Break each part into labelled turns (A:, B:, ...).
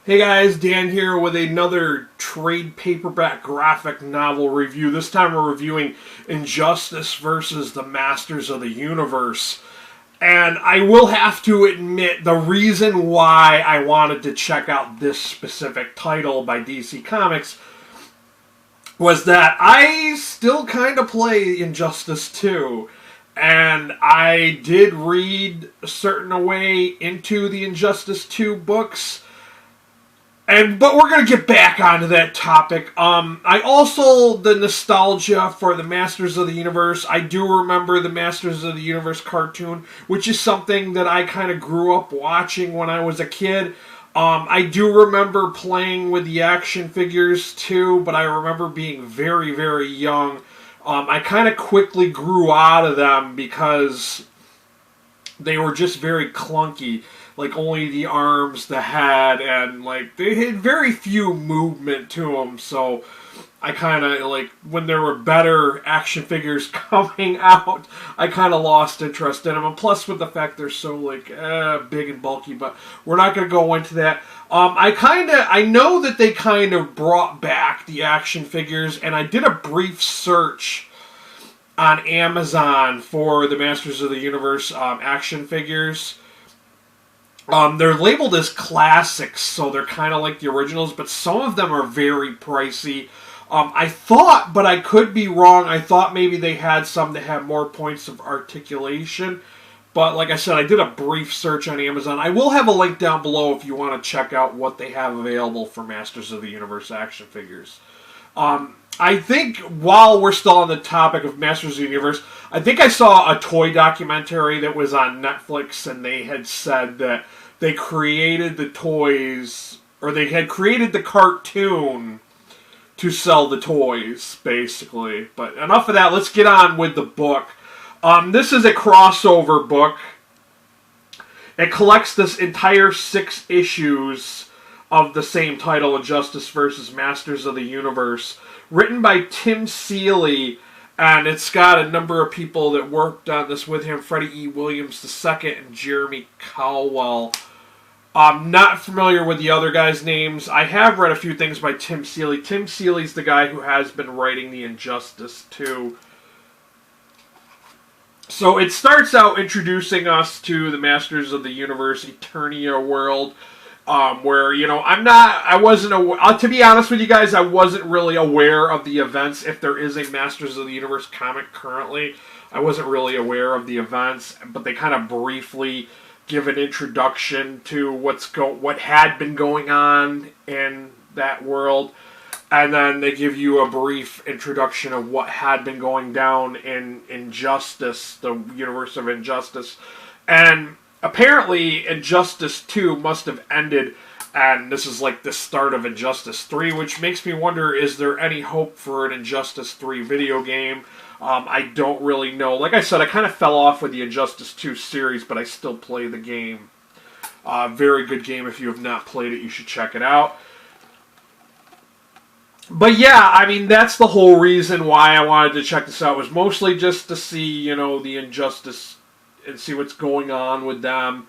A: Hey guys, Dan here with another trade paperback graphic novel review. This time we're reviewing Injustice versus the Masters of the Universe. And I will have to admit, the reason why I wanted to check out this specific title by DC Comics was that I still kind of play Injustice 2. And I did read a certain way into the Injustice 2 books. But we're going to get back onto that topic. I also, the nostalgia for the Masters of the Universe, I do remember the Masters of the Universe cartoon, which is something that I kind of grew up watching when I was a kid. I do remember playing with the action figures too, but I remember being very, very young. I kind of quickly grew out of them because they were just very clunky. Like, only the arms, the head, and, like, they had very few movement to them, so I kind of, like, when there were better action figures coming out, I kind of lost interest in them, and plus with the fact they're so, like, big and bulky, but we're not going to go into that. I know that they kind of brought back the action figures, and I did a brief search on Amazon for the Masters of the Universe action figures. They're labeled as classics, so they're kind of like the originals, but some of them are very pricey. I thought, but I could be wrong, I thought maybe they had some that had more points of articulation. But like I said, I did a brief search on Amazon. I will have a link down below if you want to check out what they have available for Masters of the Universe action figures. I think while we're still on the topic of Masters of the Universe, I think I saw a toy documentary that was on Netflix, and they had said that they created the toys, or they had created the cartoon to sell the toys, basically. But enough of that, let's get on with the book. This is a crossover book. It collects this entire 6 issues of the same title, Injustice versus Masters of the Universe, written by Tim Seeley, and it's got a number of people that worked on this with him, Freddie E. Williams II and Jeremy Caldwell. I'm not familiar with the other guys' names. I have read a few things by Tim Seeley. Tim Seeley's the guy who has been writing the Injustice 2. So it starts out introducing us to the Masters of the Universe Eternia world, where, you know, to be honest with you guys, I wasn't really aware of the events. If there is a Masters of the Universe comic currently, I wasn't really aware of the events, but they kind of briefly give an introduction to what had been going on in that world, and then they give you a brief introduction of what had been going down in Injustice, the universe of Injustice, and apparently, Injustice 2 must have ended, and this is like the start of Injustice 3, which makes me wonder, is there any hope for an Injustice 3 video game? I don't really know. Like I said, I kind of fell off with the Injustice 2 series, but I still play the game. Very good game. If you have not played it, you should check it out. But yeah, I mean, that's the whole reason why I wanted to check this out, was mostly just to see, you know, the Injustice and see what's going on with them,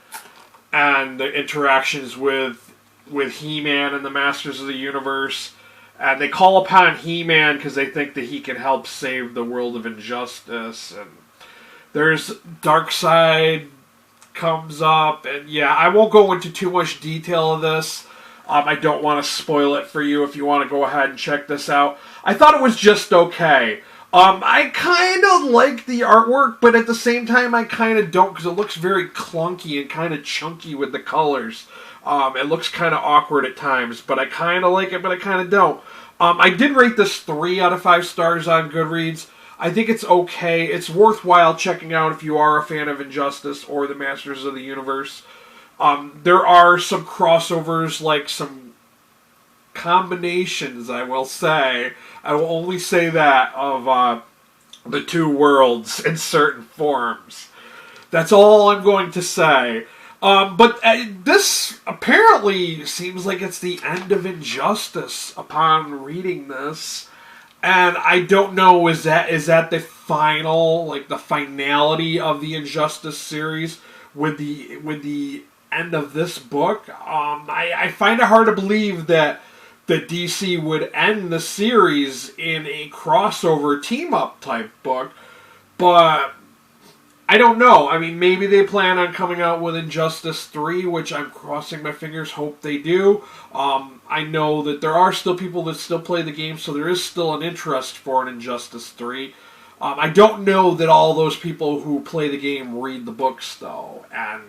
A: and the interactions with He-Man and the Masters of the Universe. And they call upon He-Man because they think that he can help save the world of Injustice. And there's Darkseid comes up, and yeah, I won't go into too much detail of this. I don't want to spoil it for you if you want to go ahead and check this out. I thought it was just okay. I kind of like the artwork, but at the same time I kind of don't, because it looks very clunky and kind of chunky with the colors. It looks kind of awkward at times, but I kind of like it, but I kind of don't. I did rate this 3 out of 5 stars on Goodreads. I think it's okay. It's worthwhile checking out if you are a fan of Injustice or the Masters of the Universe. There are some crossovers, like some combinations, I will say. I will only say that, of the two worlds in certain forms. That's all I'm going to say. But this apparently seems like it's the end of Injustice upon reading this. And I don't know, is that the final, like the finality of the Injustice series with the end of this book. I find it hard to believe that DC would end the series in a crossover team-up type book, but I don't know. I mean, maybe they plan on coming out with Injustice 3, which I'm crossing my fingers, hope they do. I know that there are still people that still play the game, so there is still an interest for an Injustice 3. I don't know that all those people who play the game read the books, though, and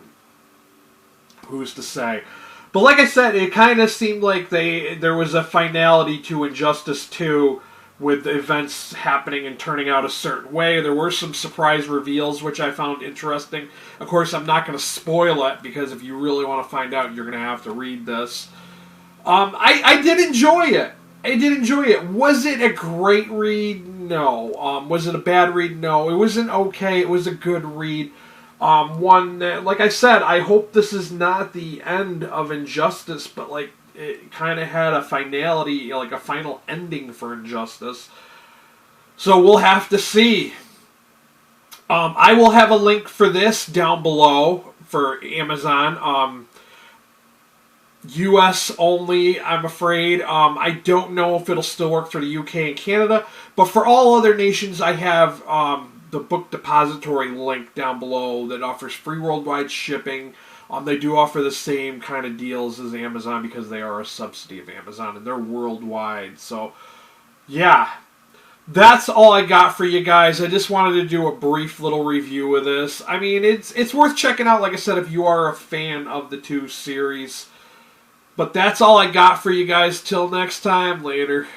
A: who's to say? But like I said, it kind of seemed like there was a finality to Injustice 2 with the events happening and turning out a certain way. There were some surprise reveals, which I found interesting. Of course, I'm not going to spoil it, because if you really want to find out, you're going to have to read this. I did enjoy it. I did enjoy it. Was it a great read? No. Was it a bad read? No. It wasn't okay. It was a good read. One that, like I said, I hope this is not the end of Injustice, but like it kind of had a finality, like a final ending for Injustice. So we'll have to see. I will have a link for this down below for Amazon. US only, I'm afraid. I don't know if it'll still work for the UK and Canada, but for all other nations, I have the book depository link down below that offers free worldwide shipping. They do offer the same kind of deals as Amazon because they are a subsidy of Amazon and they're worldwide. So, yeah, that's all I got for you guys. I just wanted to do a brief little review of this. I mean, it's worth checking out, like I said, if you are a fan of the two series. But that's all I got for you guys. Till next time, later.